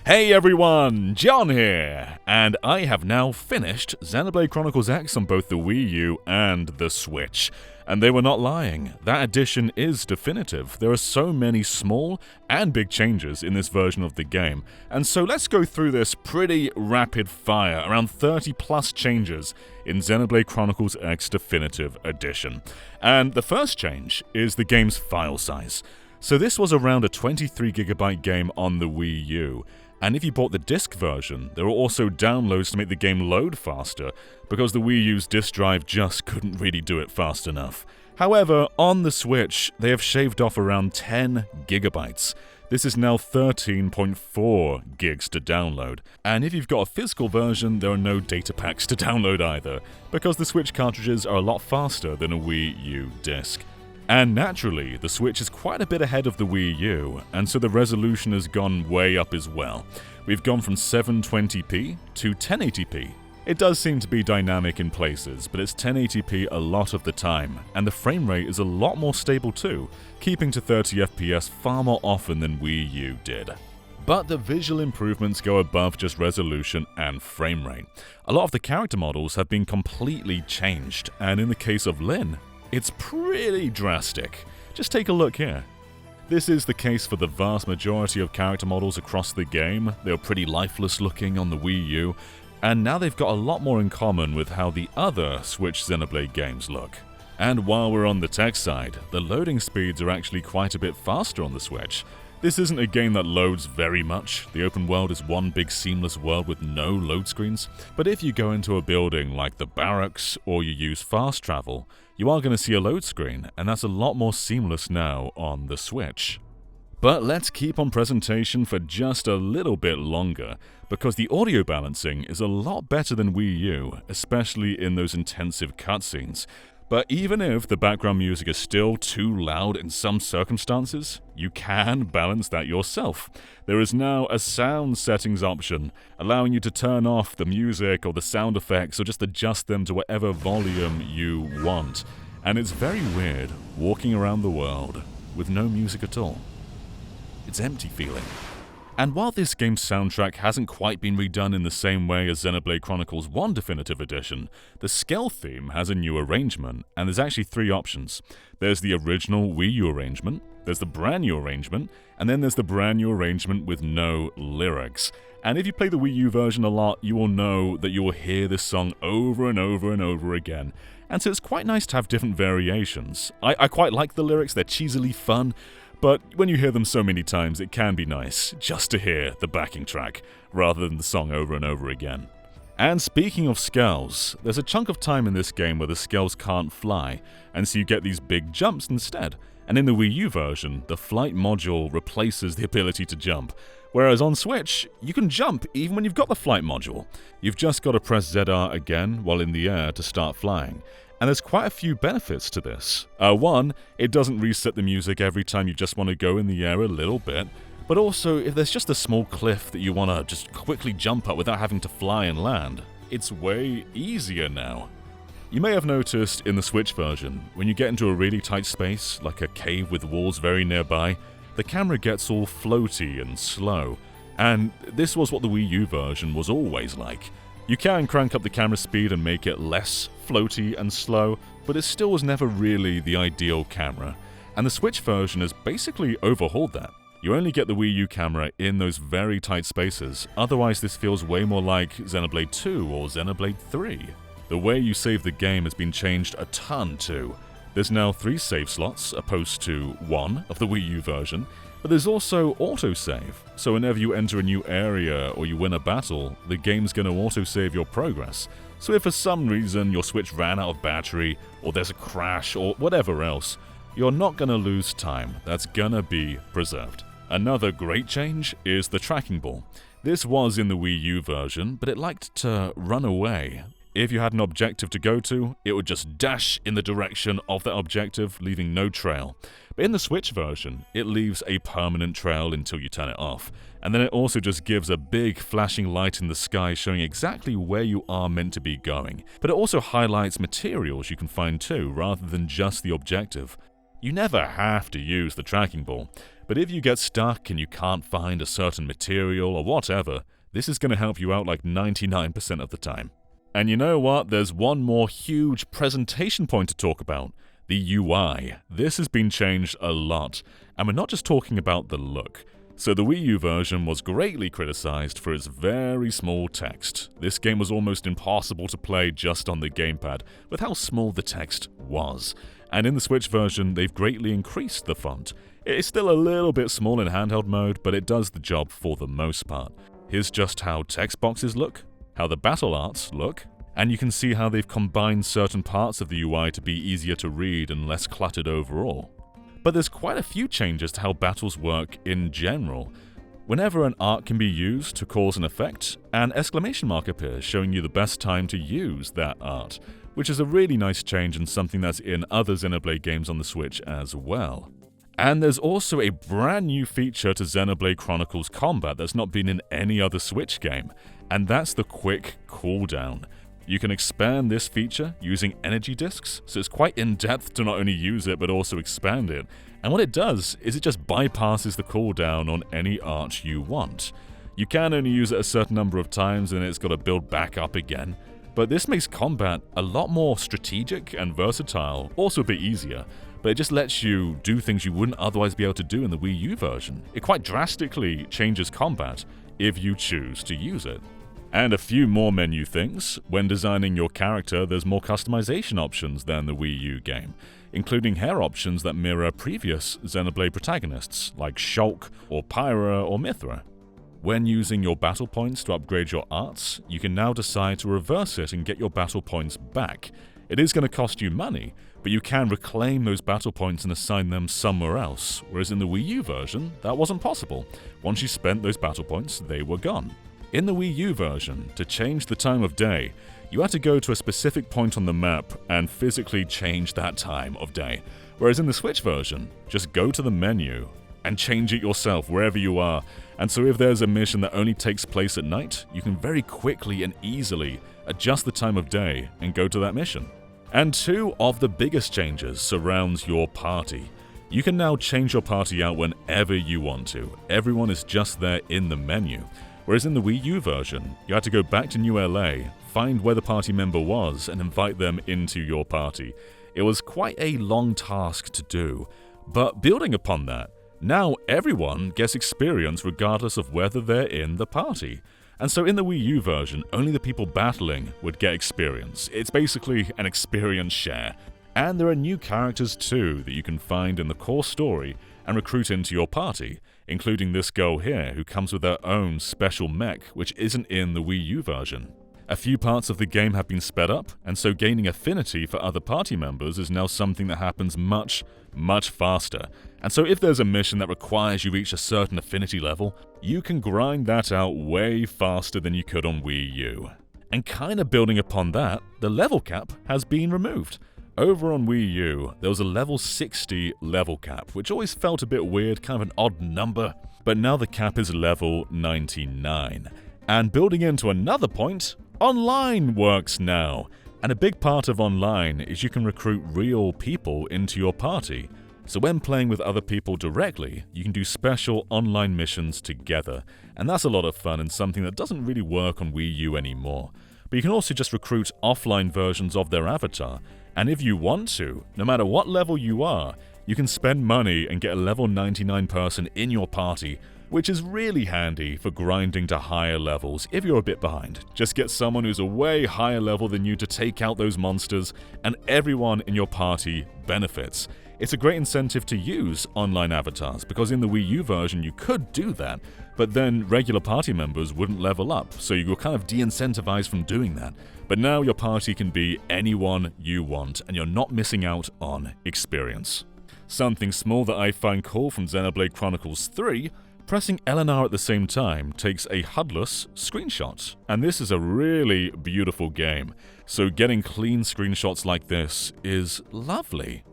Hey everyone, John here, and I have now finished Xenoblade Chronicles X on both the Wii U and the Switch. And they were not lying, that edition is definitive. There are so many small and big changes in this version of the game, and so let's go through this pretty rapid fire, around 30 plus changes in Xenoblade Chronicles X Definitive Edition. And the first change is the game's file size. So this was around a 23GB game on the Wii U, and if you bought the disc version, there were also downloads to make the game load faster, because the Wii U's disc drive just couldn't really do it fast enough. However, on the Switch, they have shaved off around 10GB. This is now 13.4 gigs to download, and if you've got a physical version, there are no data packs to download either, because the Switch cartridges are a lot faster than a Wii U disc. And naturally, the Switch is quite a bit ahead of the Wii U, and so the resolution has gone way up as well. We've gone from 720p to 1080p. It does seem to be dynamic in places, but it's 1080p a lot of the time, and the frame rate is a lot more stable too, keeping to 30fps far more often than Wii U did. But the visual improvements go above just resolution and frame rate. A lot of the character models have been completely changed, and in the case of Lyn, it's pretty drastic. Just take a look here. This is the case for the vast majority of character models across the game. They were pretty lifeless looking on the Wii U, and now they've got a lot more in common with how the other Switch Xenoblade games look. And while we're on the tech side, the loading speeds are actually quite a bit faster on the Switch. This isn't a game that loads very much. The open world is one big seamless world with no load screens. But if you go into a building like the barracks or you use fast travel, you are going to see a load screen, and that's a lot more seamless now on the Switch. But let's keep on presentation for just a little bit longer, because the audio balancing is a lot better than Wii U, especially in those intensive cutscenes. But even if the background music is still too loud in some circumstances, you can balance that yourself. There is now a sound settings option, allowing you to turn off the music or the sound effects or just adjust them to whatever volume you want. And it's very weird walking around the world with no music at all. It's empty feeling. And while this game's soundtrack hasn't quite been redone in the same way as Xenoblade Chronicles 1 Definitive Edition, the Skell theme has a new arrangement, and there's actually three options. There's the original Wii U arrangement, there's the brand new arrangement, and then there's the brand new arrangement with no lyrics. And if you play the Wii U version a lot, you will know that you will hear this song over and over and over again. And so it's quite nice to have different variations. I quite like the lyrics, they're cheesily fun, but when you hear them so many times, it can be nice just to hear the backing track, rather than the song over and over again. And speaking of skells, there's a chunk of time in this game where the skells can't fly, and so you get these big jumps instead. And in the Wii U version, the flight module replaces the ability to jump, whereas on Switch, you can jump even when you've got the flight module. You've just got to press ZR again while in the air to start flying. And there's quite a few benefits to this. One, it doesn't reset the music every time you just want to go in the air a little bit, but also if there's just a small cliff that you want to just quickly jump up without having to fly and land, it's way easier now. You may have noticed in the Switch version, when you get into a really tight space, like a cave with walls very nearby, the camera gets all floaty and slow, and this was what the Wii U version was always like. You can crank up the camera speed and make it less floaty and slow, but it still was never really the ideal camera. And the Switch version has basically overhauled that. You only get the Wii U camera in those very tight spaces, otherwise this feels way more like Xenoblade 2 or Xenoblade 3. The way you save the game has been changed a ton too. There's now 3 save slots, opposed to 1 of the Wii U version, but there's also autosave, so whenever you enter a new area or you win a battle, the game's going to autosave your progress. So if for some reason your Switch ran out of battery, or there's a crash, or whatever else, you're not going to lose time, that's gonna be preserved. Another great change is the tracking ball. This was in the Wii U version, but it liked to run away. If you had an objective to go to, it would just dash in the direction of that objective, leaving no trail. But in the Switch version, it leaves a permanent trail until you turn it off. And then it also just gives a big flashing light in the sky showing exactly where you are meant to be going. But it also highlights materials you can find too, rather than just the objective. You never have to use the tracking ball, but if you get stuck and you can't find a certain material or whatever, this is going to help you out like 99% of the time. And you know what? There's one more huge presentation point to talk about. The UI. This has been changed a lot, and we're not just talking about the look. So the Wii U version was greatly criticized for its very small text. This game was almost impossible to play just on the gamepad, with how small the text was. And in the Switch version, they've greatly increased the font. It's still a little bit small in handheld mode, but it does the job for the most part. Here's just how text boxes look, how the battle arts look, and you can see how they've combined certain parts of the UI to be easier to read and less cluttered overall. But there's quite a few changes to how battles work in general. Whenever an art can be used to cause an effect, an exclamation mark appears showing you the best time to use that art, which is a really nice change and something that's in other Xenoblade games on the Switch as well. And there's also a brand new feature to Xenoblade Chronicles combat that's not been in any other Switch game, and that's the quick cooldown. You can expand this feature using energy discs, so it's quite in-depth to not only use it but also expand it. And what it does is it just bypasses the cooldown on any art you want. You can only use it a certain number of times and it's got to build back up again. But this makes combat a lot more strategic and versatile, also a bit easier. But it just lets you do things you wouldn't otherwise be able to do in the Wii U version. It quite drastically changes combat if you choose to use it. And a few more menu things. When designing your character, there's more customization options than the Wii U game, including hair options that mirror previous Xenoblade protagonists, like Shulk, or Pyra, or Mithra. When using your battle points to upgrade your arts, you can now decide to reverse it and get your battle points back. It is going to cost you money, but you can reclaim those battle points and assign them somewhere else, whereas in the Wii U version, that wasn't possible. Once you spent those battle points, they were gone. In the Wii U version, to change the time of day, you had to go to a specific point on the map and physically change that time of day. Whereas in the Switch version, just go to the menu and change it yourself wherever you are. And so if there's a mission that only takes place at night, you can very quickly and easily adjust the time of day and go to that mission. And two of the biggest changes surrounds your party. You can now change your party out whenever you want to. Everyone is just there in the menu. Whereas in the Wii U version, you had to go back to New LA, find where the party member was, and invite them into your party. It was quite a long task to do, but building upon that, now everyone gets experience regardless of whether they're in the party. And so in the Wii U version, only the people battling would get experience. It's basically an experience share. And there are new characters too that you can find in the core story and recruit into your party, including this girl here who comes with her own special mech which isn't in the Wii U version. A few parts of the game have been sped up, and so gaining affinity for other party members is now something that happens much faster. And so if there's a mission that requires you reach a certain affinity level, you can grind that out way faster than you could on Wii U. And kinda building upon that, the level cap has been removed. Over on Wii U, there was a level 60 level cap, which always felt a bit weird, kind of an odd number, but now the cap is level 99. And building into another point, online works now. And a big part of online is you can recruit real people into your party. So when playing with other people directly, you can do special online missions together. And that's a lot of fun and something that doesn't really work on Wii U anymore. But you can also just recruit offline versions of their avatar. And if you want to, no matter what level you are, you can spend money and get a level 99 person in your party, which is really handy for grinding to higher levels if you're a bit behind. Just get someone who's a way higher level than you to take out those monsters, and everyone in your party benefits. It's a great incentive to use online avatars, because in the Wii U version you could do that, but then regular party members wouldn't level up, so you're kind of de-incentivized from doing that. But now your party can be anyone you want, and you're not missing out on experience. Something small that I find cool from Xenoblade Chronicles 3, pressing L and R at the same time takes a HUD-less screenshot, and this is a really beautiful game, so getting clean screenshots like this is lovely.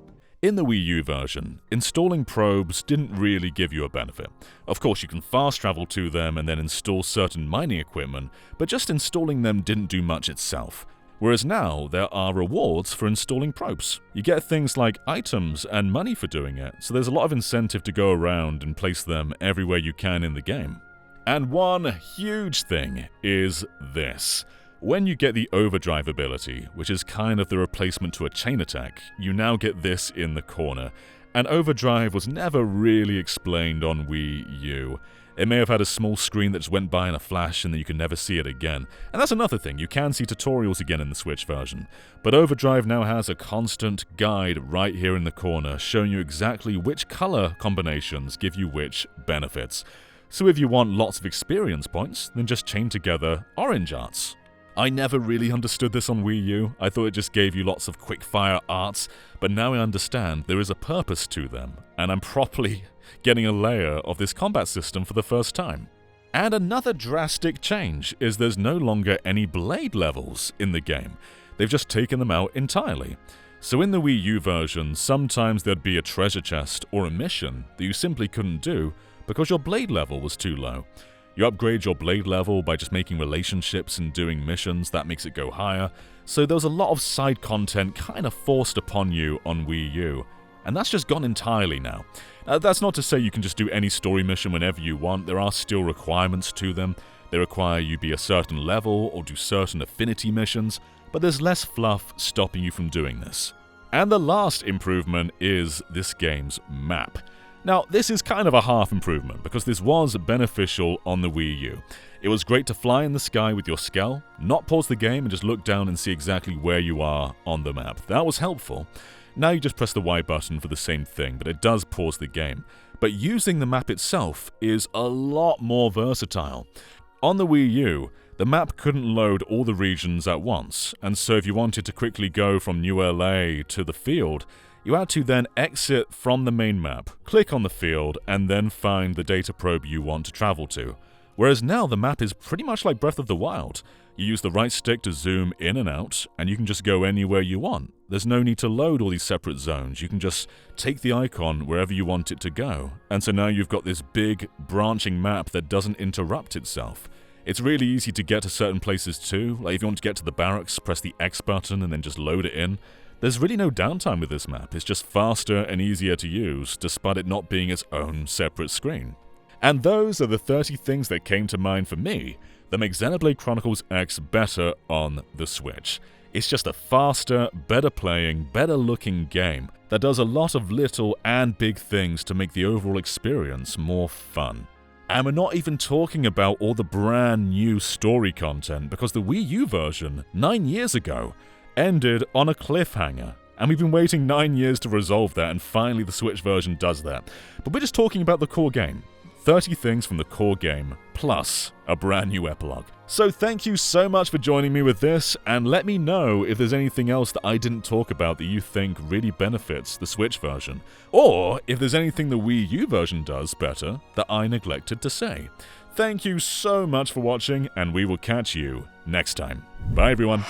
In the Wii U version, installing probes didn't really give you a benefit. Of course, you can fast travel to them and then install certain mining equipment, but just installing them didn't do much itself. whereas now there are rewards for installing probes. You get things like items and money for doing it, so there's a lot of incentive to go around and place them everywhere you can in the game. And one huge thing is this. When you get the Overdrive ability, which is kind of the replacement to a chain attack, you now get this in the corner. And Overdrive was never really explained on Wii U. It may have had a small screen that just went by in a flash and then you can never see it again. And that's another thing, you can see tutorials again in the Switch version. But Overdrive now has a constant guide right here in the corner, showing you exactly which color combinations give you which benefits. So if you want lots of experience points, then just chain together orange arts. I never really understood this on Wii U. I thought it just gave you lots of quick-fire arts, but now I understand there is a purpose to them, and I'm properly getting a layer of this combat system for the first time. And another drastic change is there's no longer any blade levels in the game. They've just taken them out entirely. So in the Wii U version, sometimes there'd be a treasure chest or a mission that you simply couldn't do because your blade level was too low. You upgrade your blade level by just making relationships and doing missions, that makes it go higher, so there was a lot of side content kind of forced upon you on Wii U, and that's just gone entirely now. That's not to say you can just do any story mission whenever you want, there are still requirements to them. They require you be a certain level or do certain affinity missions, but there's less fluff stopping you from doing this. And the last improvement is this game's map. Now, this is kind of a half improvement, because this was beneficial on the Wii U. It was great to fly in the sky with your Skell, not pause the game and just look down and see exactly where you are on the map. That was helpful. Now you just press the Y button for the same thing, but it does pause the game. But using the map itself is a lot more versatile. On the Wii U, the map couldn't load all the regions at once, and so if you wanted to quickly go from New LA to the field, you had to then exit from the main map, click on the field, and then find the data probe you want to travel to. Whereas now the map is pretty much like Breath of the Wild. You use the right stick to zoom in and out, and you can just go anywhere you want. There's no need to load all these separate zones, you can just take the icon wherever you want it to go. And so now you've got this big, branching map that doesn't interrupt itself. It's really easy to get to certain places too, like if you want to get to the barracks, press the X button and then just load it in. There's really no downtime with this map, it's just faster and easier to use, despite it not being its own separate screen. And those are the 30 things that came to mind for me that make Xenoblade Chronicles X better on the Switch. It's just a faster, better playing, better looking game that does a lot of little and big things to make the overall experience more fun. And we're not even talking about all the brand new story content, because the Wii U version, 9 years ago, ended on a cliffhanger, and we've been waiting 9 years to resolve that, and finally the Switch version does that. But we're just talking about the core game. 30 things from the core game, plus a brand new epilogue. So thank you so much for joining me with this, and let me know if there's anything else that I didn't talk about that you think really benefits the Switch version, or if there's anything the Wii U version does better that I neglected to say. Thank you so much for watching, and we will catch you next time. Bye everyone.